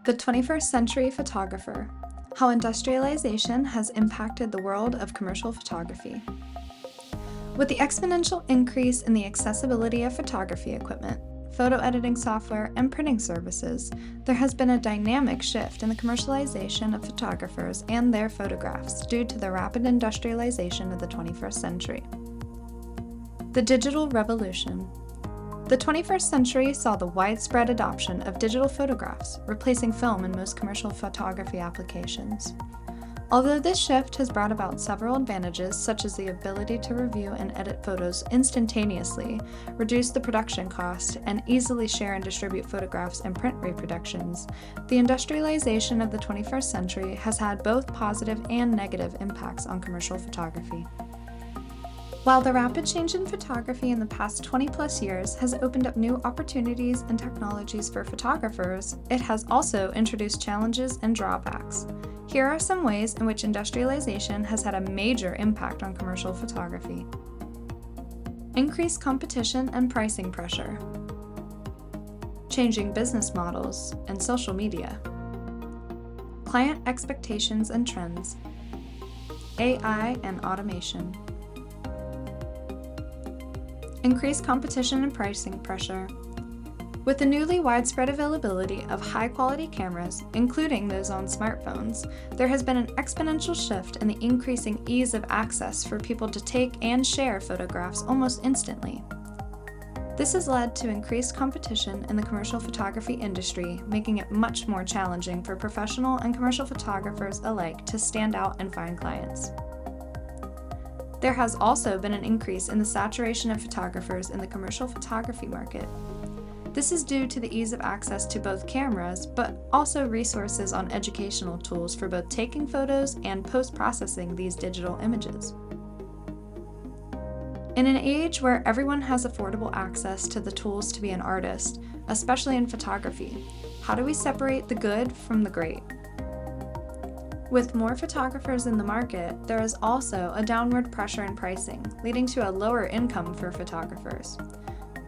The 21st Century Photographer: How Industrialization Has Impacted the World of Commercial Photography. With the exponential increase in the accessibility of photography equipment, photo editing software, and printing services, there has been a dynamic shift in the commercialization of photographers and their photographs due to the rapid industrialization of the 21st century. The digital revolution. The 21st century saw the widespread adoption of digital photographs, replacing film in most commercial photography applications. Although this shift has brought about several advantages, such as the ability to review and edit photos instantaneously, reduce the production cost, and easily share and distribute photographs and print reproductions, the industrialization of the 21st century has had both positive and negative impacts on commercial photography. While the rapid change in photography in the past 20-plus years has opened up new opportunities and technologies for photographers, it has also introduced challenges and drawbacks. Here are some ways in which industrialization has had a major impact on commercial photography. Increased competition and pricing pressure. Changing business models and social media. Client expectations and trends. AI and automation. Increased competition and pricing pressure. With the newly widespread availability of high-quality cameras, including those on smartphones, there has been an exponential shift in the increasing ease of access for people to take and share photographs almost instantly. This has led to increased competition in the commercial photography industry, making it much more challenging for professional and commercial photographers alike to stand out and find clients. There has also been an increase in the saturation of photographers in the commercial photography market. This is due to the ease of access to both cameras, but also resources on educational tools for both taking photos and post-processing these digital images. In an age where everyone has affordable access to the tools to be an artist, especially in photography, how do we separate the good from the great? With more photographers in the market, there is also a downward pressure in pricing, leading to a lower income for photographers.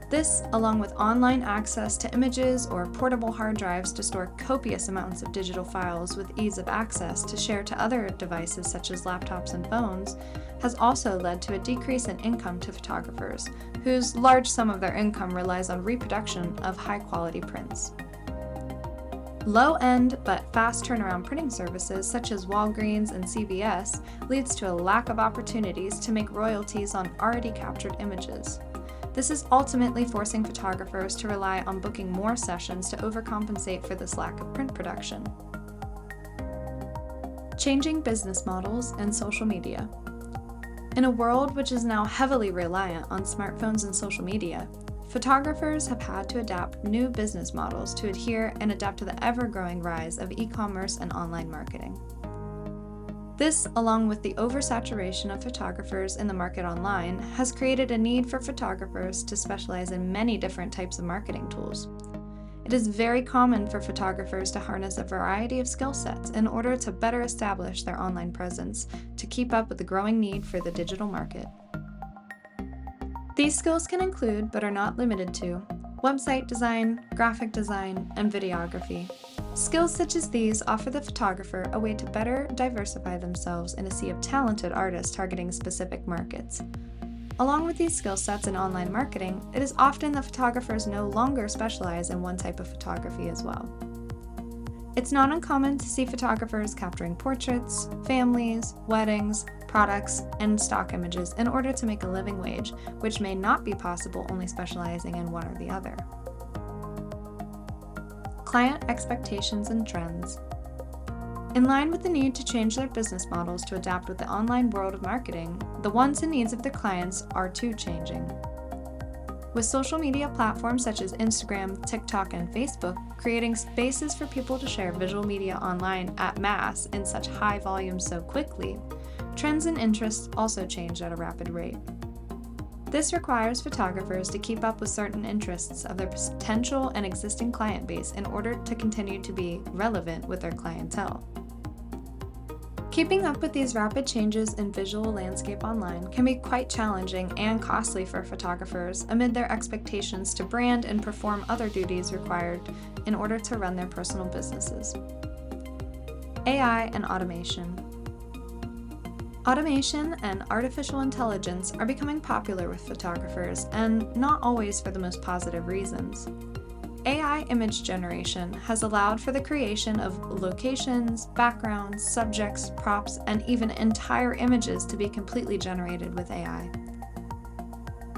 This, along with online access to images or portable hard drives to store copious amounts of digital files with ease of access to share to other devices such as laptops and phones, has also led to a decrease in income to photographers, whose large sum of their income relies on reproduction of high-quality prints. Low-end but fast turnaround printing services such as Walgreens and CVS leads to a lack of opportunities to make royalties on already captured images. This is ultimately forcing photographers to rely on booking more sessions to overcompensate for this lack of print production. Changing business models and social media. In a world which is now heavily reliant on smartphones and social media, photographers have had to adapt new business models to adhere and adapt to the ever-growing rise of e-commerce and online marketing. This, along with the oversaturation of photographers in the market online, has created a need for photographers to specialize in many different types of marketing tools. It is very common for photographers to harness a variety of skill sets in order to better establish their online presence to keep up with the growing need for the digital market. These skills can include, but are not limited to, website design, graphic design, and videography. Skills such as these offer the photographer a way to better diversify themselves in a sea of talented artists targeting specific markets. Along with these skill sets in online marketing, it is often that photographers no longer specialize in one type of photography as well. It's not uncommon to see photographers capturing portraits, families, weddings, products, and stock images in order to make a living wage, which may not be possible only specializing in one or the other. Client expectations and trends. In line with the need to change their business models to adapt with the online world of marketing, the wants and needs of their clients are too changing. With social media platforms such as Instagram, TikTok, and Facebook creating spaces for people to share visual media online at mass in such high volumes so quickly, trends and interests also change at a rapid rate. This requires photographers to keep up with certain interests of their potential and existing client base in order to continue to be relevant with their clientele. Keeping up with these rapid changes in visual landscape online can be quite challenging and costly for photographers amid their expectations to brand and perform other duties required in order to run their personal businesses. AI and automation. Automation and artificial intelligence are becoming popular with photographers, and not always for the most positive reasons. AI image generation has allowed for the creation of locations, backgrounds, subjects, props, and even entire images to be completely generated with AI.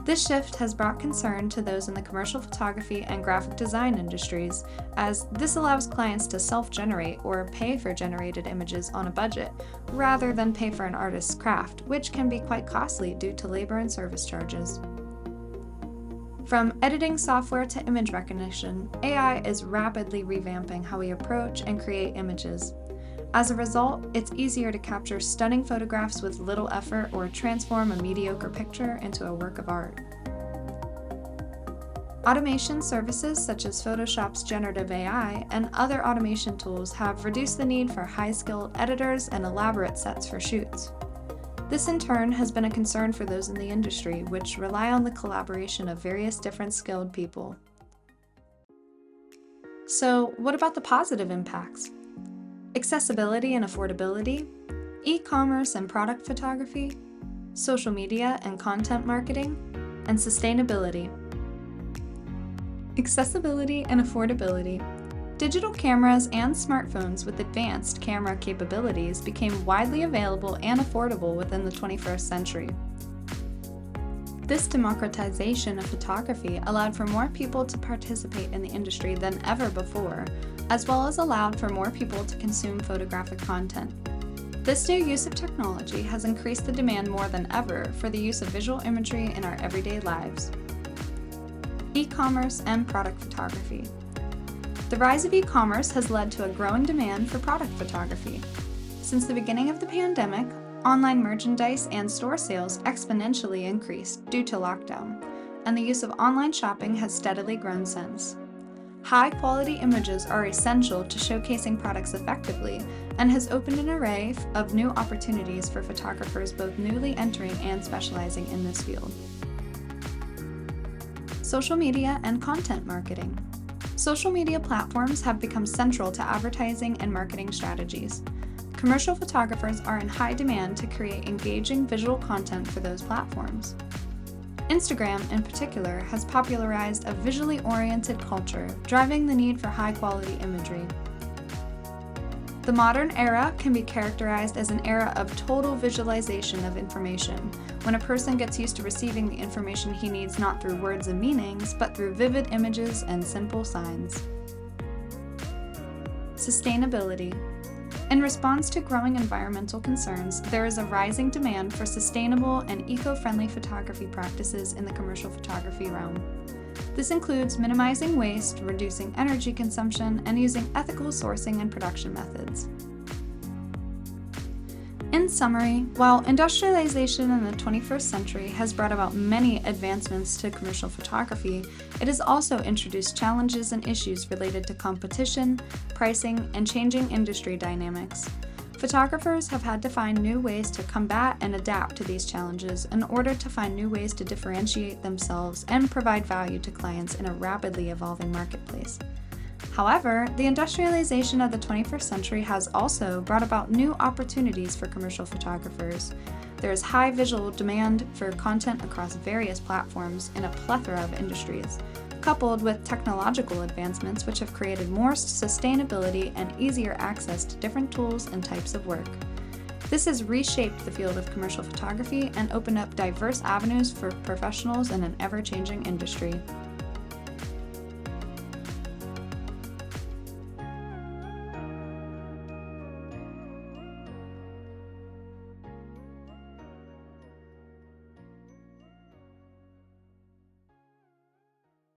This shift has brought concern to those in the commercial photography and graphic design industries, as this allows clients to self-generate or pay for generated images on a budget, rather than pay for an artist's craft, which can be quite costly due to labor and service charges. From editing software to image recognition, AI is rapidly revamping how we approach and create images. As a result, it's easier to capture stunning photographs with little effort or transform a mediocre picture into a work of art. Automation services such as Photoshop's generative AI and other automation tools have reduced the need for high-skilled editors and elaborate sets for shoots. This in turn has been a concern for those in the industry, which rely on the collaboration of various different skilled people. So, what about the positive impacts? Accessibility and affordability, e-commerce and product photography, social media and content marketing, and sustainability. Accessibility and affordability. Digital cameras and smartphones with advanced camera capabilities became widely available and affordable within the 21st century. This democratization of photography allowed for more people to participate in the industry than ever before, as well as allowed for more people to consume photographic content. This new use of technology has increased the demand more than ever for the use of visual imagery in our everyday lives. E-commerce and product photography. The rise of e-commerce has led to a growing demand for product photography. Since the beginning of the pandemic, online merchandise and store sales exponentially increased due to lockdown, and the use of online shopping has steadily grown since. High-quality images are essential to showcasing products effectively and has opened an array of new opportunities for photographers both newly entering and specializing in this field. Social media and content marketing. Social media platforms have become central to advertising and marketing strategies. Commercial photographers are in high demand to create engaging visual content for those platforms. Instagram, in particular, has popularized a visually oriented culture, driving the need for high-quality imagery. The modern era can be characterized as an era of total visualization of information, when a person gets used to receiving the information he needs not through words and meanings, but through vivid images and simple signs. Sustainability. In response to growing environmental concerns, there is a rising demand for sustainable and eco-friendly photography practices in the commercial photography realm. This includes minimizing waste, reducing energy consumption, and using ethical sourcing and production methods. In summary, while industrialization in the 21st century has brought about many advancements to commercial photography, it has also introduced challenges and issues related to competition, pricing, and changing industry dynamics. Photographers have had to find new ways to combat and adapt to these challenges in order to find new ways to differentiate themselves and provide value to clients in a rapidly evolving marketplace. However, the industrialization of the 21st century has also brought about new opportunities for commercial photographers. There is high visual demand for content across various platforms in a plethora of industries, coupled with technological advancements which have created more sustainability and easier access to different tools and types of work. This has reshaped the field of commercial photography and opened up diverse avenues for professionals in an ever-changing industry.